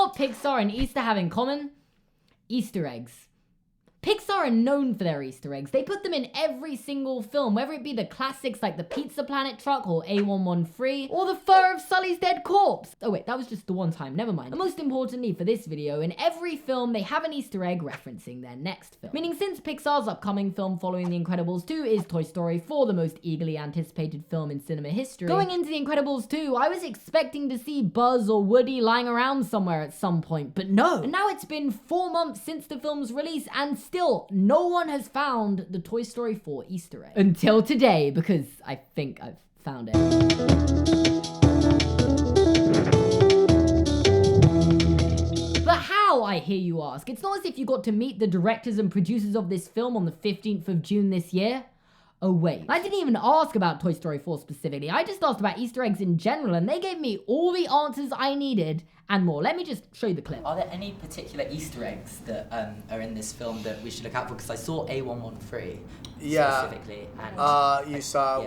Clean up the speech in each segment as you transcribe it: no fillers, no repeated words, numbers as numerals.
what Pixar and Easter have in common? Easter eggs. Pixar are known for their Easter eggs. They put them in every single film, whether it be the classics like the Pizza Planet truck or A113, or the fur of Sully's dead corpse. Oh wait, that was just the one time, never mind. And most importantly for this video, in every film they have an Easter egg referencing their next film. Meaning since Pixar's upcoming film following The Incredibles 2 is Toy Story 4, the most eagerly anticipated film in cinema history, going into The Incredibles 2, I was expecting to see Buzz or Woody lying around somewhere at some point, but no. And now it's been 4 months since the film's release and still, no one has found the Toy Story 4 Easter egg. Until today, because I think I've found it. But how, I hear you ask? It's not as if you got to meet the directors and producers of this film on the 15th of June this year. Oh wait, I didn't even ask about Toy Story 4 specifically, I just asked about Easter eggs in general and they gave me all the answers I needed and more. Let me just show you the clip. Are there any particular Easter eggs that are in this film that we should look out for? Because I saw A113 specifically. And you saw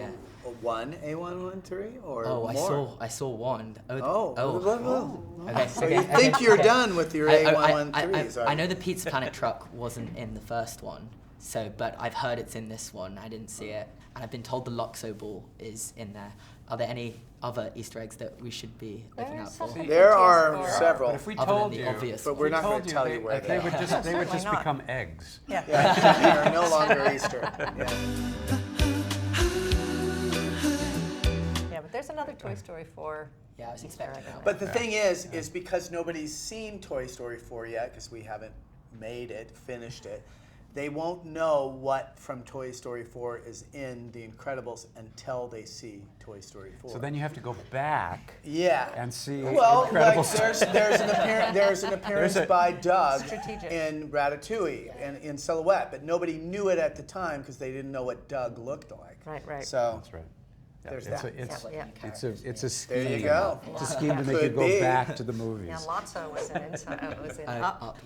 one A113 or more? I saw one. Okay. So Okay. you think you're done with your A113s? I know the Pizza Planet truck wasn't in the first one. But I've heard it's in this one. I didn't see it. And I've been told the Luxo ball is in there. Are there any other Easter eggs that we should be looking out for? There are several. But if we told you, but we're not going to tell you where they would just become eggs. Yeah. They're no longer Easter. Yeah, but there's another Toy Story 4. Yeah, I was expecting that. But the thing is because nobody's seen Toy Story 4 yet, because we haven't finished it, they won't know what from Toy Story 4 is in The Incredibles until they see Toy Story 4. So then you have to go back and see Incredibles. Like there's an appearance by Doug in Ratatouille and in Silhouette, but nobody knew it at the time because they didn't know what Doug looked like. Right. So that's right. There's It's a scheme. There you go. It's a scheme to make you go back to the movies. Yeah, Lotso was in Up.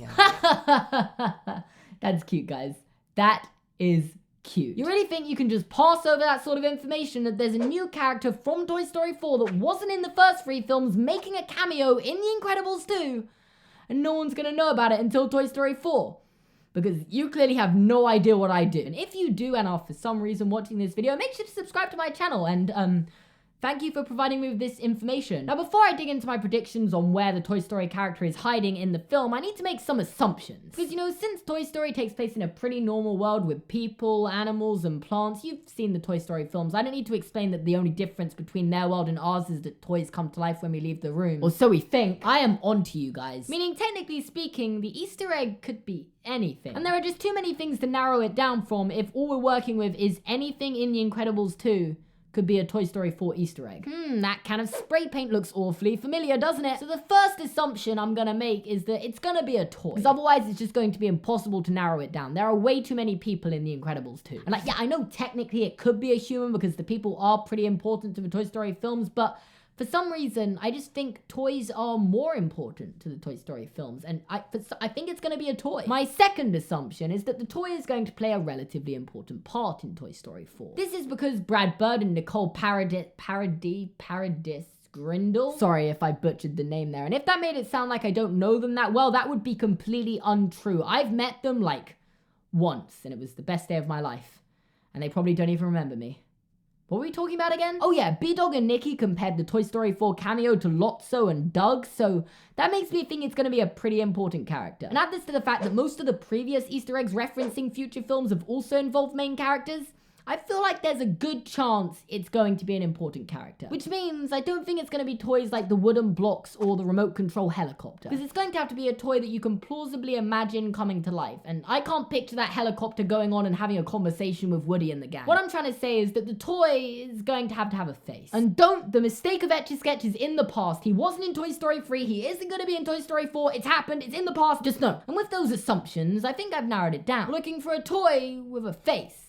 That's cute, guys. That is cute. You really think you can just pass over that sort of information that there's a new character from Toy Story 4 that wasn't in the first 3 films making a cameo in The Incredibles 2, and no one's gonna know about it until Toy Story 4? Because you clearly have no idea what I do. And if you do and are for some reason watching this video, make sure to subscribe to my channel and thank you for providing me with this information. Now, before I dig into my predictions on where the Toy Story character is hiding in the film, I need to make some assumptions. Because, you know, since Toy Story takes place in a pretty normal world with people, animals, and plants, you've seen the Toy Story films. I don't need to explain that the only difference between their world and ours is that toys come to life when we leave the room. Or so we think. I am onto you guys. Meaning, technically speaking, the Easter egg could be anything. And there are just too many things to narrow it down from if all we're working with is anything in The Incredibles 2 could be a Toy Story 4 Easter egg. That can of spray paint looks awfully familiar, doesn't it? So the first assumption I'm gonna make is that it's gonna be a toy. Because otherwise it's just going to be impossible to narrow it down. There are way too many people in The Incredibles 2. And like, yeah, I know technically it could be a human because the people are pretty important to the Toy Story films, but for some reason, I just think toys are more important to the Toy Story films, and I think it's going to be a toy. My second assumption is that the toy is going to play a relatively important part in Toy Story 4. This is because Brad Bird and Nicole Paradis Grindle. Sorry if I butchered the name there, and if that made it sound like I don't know them that well, that would be completely untrue. I've met them like once, and it was the best day of my life, and they probably don't even remember me. What were we talking about again? Oh yeah, B-Dog and Nikki compared the Toy Story 4 cameo to Lotso and Doug, so that makes me think it's going to be a pretty important character. And add this to the fact that most of the previous Easter eggs referencing future films have also involved main characters, I feel like there's a good chance it's going to be an important character. Which means I don't think it's going to be toys like the wooden blocks or the remote control helicopter. Because it's going to have to be a toy that you can plausibly imagine coming to life. And I can't picture that helicopter going on and having a conversation with Woody and the gang. What I'm trying to say is that the toy is going to have a face. And the mistake of Etch-a-Sketch is in the past. He wasn't in Toy Story 3. He isn't going to be in Toy Story 4. It's happened. It's in the past. Just know. And with those assumptions, I think I've narrowed it down. Looking for a toy with a face.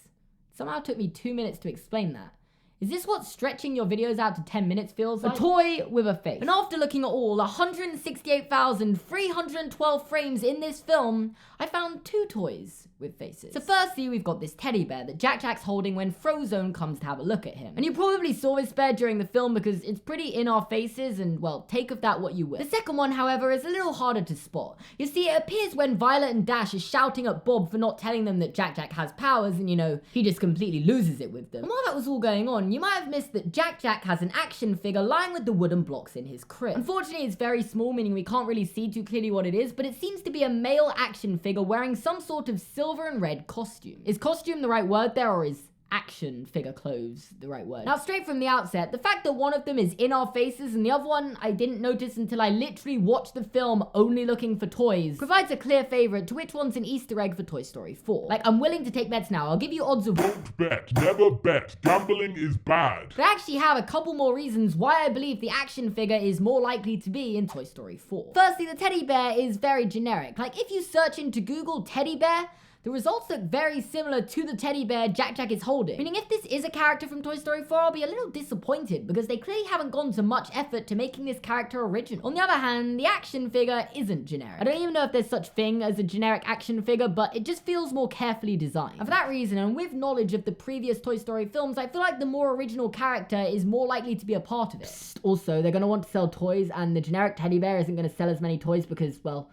Somehow took me 2 minutes to explain that. Is this what stretching your videos out to 10 minutes feels like? A toy with a face. And after looking at all 168,312 frames in this film, I found 2 toys with faces. So firstly, we've got this teddy bear that Jack's holding when Frozone comes to have a look at him. And you probably saw this bear during the film because it's pretty in our faces and, well, take of that what you will. The second one, however, is a little harder to spot. You see, it appears when Violet and Dash are shouting at Bob for not telling them that Jack has powers and, you know, he just completely loses it with them. And while that was all going on, you might have missed that Jack has an action figure lying with the wooden blocks in his crib. Unfortunately, it's very small, meaning we can't really see too clearly what it is, but it seems to be a male action figure wearing some sort of silver and red costume. Is costume the right word there, or is action figure clothes the right word? Now, straight from the outset, the fact that one of them is in our faces and the other one I didn't notice until I literally watched the film only looking for toys provides a clear favorite to which one's an Easter egg for Toy Story 4. Like, I'm willing to take bets now. I'll give you odds of don't bet, never bet. Gambling is bad. But I actually have a couple more reasons why I believe the action figure is more likely to be in Toy Story 4. Firstly, the teddy bear is very generic. Like, if you search into Google teddy bear, the results look very similar to the teddy bear Jack is holding. Meaning if this is a character from Toy Story 4, I'll be a little disappointed because they clearly haven't gone to much effort to making this character original. On the other hand, the action figure isn't generic. I don't even know if there's such thing as a generic action figure, but it just feels more carefully designed. And for that reason, and with knowledge of the previous Toy Story films, I feel like the more original character is more likely to be a part of it. Psst. Also, they're gonna want to sell toys, and the generic teddy bear isn't gonna sell as many toys because, well,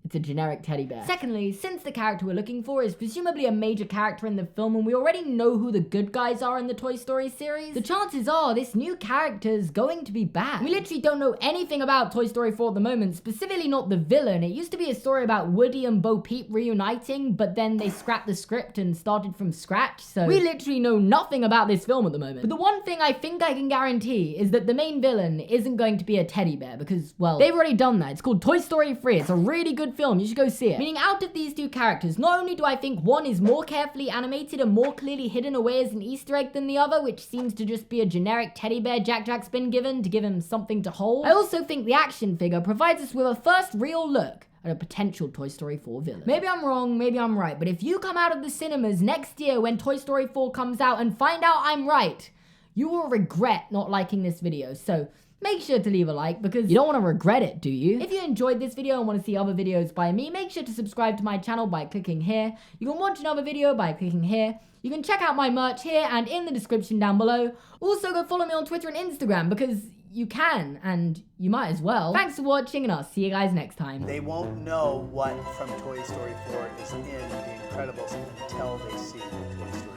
it's a generic teddy bear. Secondly, since the character we're looking for is presumably a major character in the film and we already know who the good guys are in the Toy Story series, the chances are this new character's going to be bad. We literally don't know anything about Toy Story 4 at the moment, specifically not the villain. It used to be a story about Woody and Bo Peep reuniting, but then they scrapped the script and started from scratch, so we literally know nothing about this film at the moment. But the one thing I think I can guarantee is that the main villain isn't going to be a teddy bear because, well, they've already done that. It's called Toy Story 3. It's a really good film. You should go see it. Meaning out of these two characters, not only do I think one is more carefully animated and more clearly hidden away as an Easter egg than the other, which seems to just be a generic teddy bear Jack's been given to give him something to hold, I also think the action figure provides us with a first real look at a potential Toy Story 4 villain. Maybe I'm wrong, maybe I'm right, but if you come out of the cinemas next year when Toy Story 4 comes out and find out I'm right, you will regret not liking this video. So make sure to leave a like because you don't want to regret it, do you? If you enjoyed this video and want to see other videos by me, make sure to subscribe to my channel by clicking here. You can watch another video by clicking here. You can check out my merch here and in the description down below. Also go follow me on Twitter and Instagram because you can and you might as well. Thanks for watching and I'll see you guys next time. They won't know what from Toy Story 4 is in The Incredibles until they see Toy Story